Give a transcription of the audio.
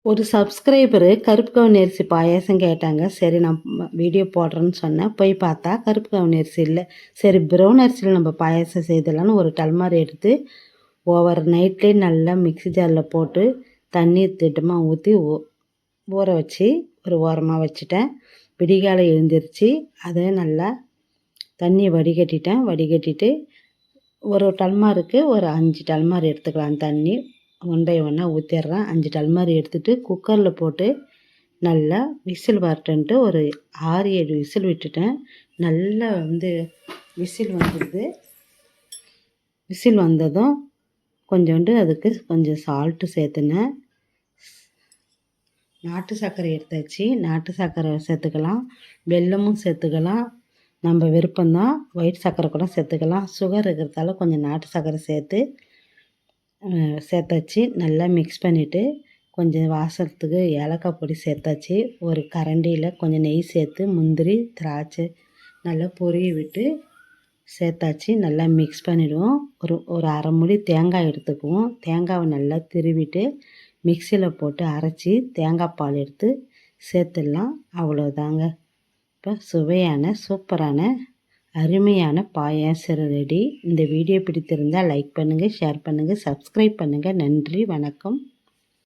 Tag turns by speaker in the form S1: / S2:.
S1: ஒரு சப்ஸ்கிரைபரு கருப்பு கவுனி அரிசி பாயாசம் கேட்டாங்க. சரி நான் வீடியோ போடுறேன்னு சொன்னேன். போய் பார்த்தா கருப்பு கவுனி அரிசி இல்லை. சரி ப்ரௌன் அரிசியில் நம்ம பாயாசம் செய்தலான்னு ஒரு டல்மார் எடுத்து ஓவர் நைட்லேயே நல்லா மிக்ஸி ஜாரில் போட்டு தண்ணீர் திட்டமாக ஊற்றி ஊற வச்சு ஒரு ஓரமாக வச்சுட்டேன். விடிகாலை எழுந்திரிச்சு அதை நல்லா தண்ணியை வடிகட்டிட்டு ஒரு டல்மாருக்கு ஒரு 5 டல்மார் எடுத்துக்கலாம் தண்ணி. ஒன் பை ஒன்னாக ஊற்றிடுறேன். 5 டல்மார் எடுத்துகிட்டு குக்கரில் போட்டு நல்லா விசில் வரட்டுன்ட்டு ஒரு 6-7 விசில் விட்டுட்டேன். நல்லா விசில் வந்துடுது. விசில் வந்ததும் கொஞ்சோண்டு அதுக்கு கொஞ்சம் சால்ட்டு சேர்த்துனேன். நாட்டு சர்க்கரை எடுத்தாச்சு. நாட்டு சர்க்கரை சேர்த்துக்கலாம், வெல்லமும் சேர்த்துக்கலாம். நம்ம விருப்பம்தான். ஒயிட் சர்க்கரை கூட சேர்த்துக்கலாம். சுகர் இருக்கிறதால கொஞ்சம் நாட்டு சர்க்கரை சேர்த்தாச்சு. நல்லா மிக்ஸ் பண்ணிவிட்டு கொஞ்சம் வாசத்துக்கு ஏலக்காய் பொடி சேர்த்தாச்சு. ஒரு கரண்டியில் கொஞ்சம் நெய் சேர்த்து முந்திரி திராட்சை நல்லா பொரிய விட்டு சேர்த்தாச்சு. நல்லா மிக்ஸ் பண்ணிவிடுவோம். ஒரு அரை மூடி தேங்காய் எடுத்துக்குவோம். தேங்காவை நல்லா திருவிட்டு மிக்சியில் போட்டு அரைச்சி தேங்காய் பால் எடுத்து சேர்த்துடலாம். அவ்வளோதாங்க. இப்போ சுவையான சூப்பரான அருமையான பாயாசம் ரெடி. இந்த வீடியோ பிடித்திருந்தால் லைக் பண்ணுங்கள், ஷேர் பண்ணுங்கள், சப்ஸ்கிரைப் பண்ணுங்கள். நன்றி, வணக்கம்.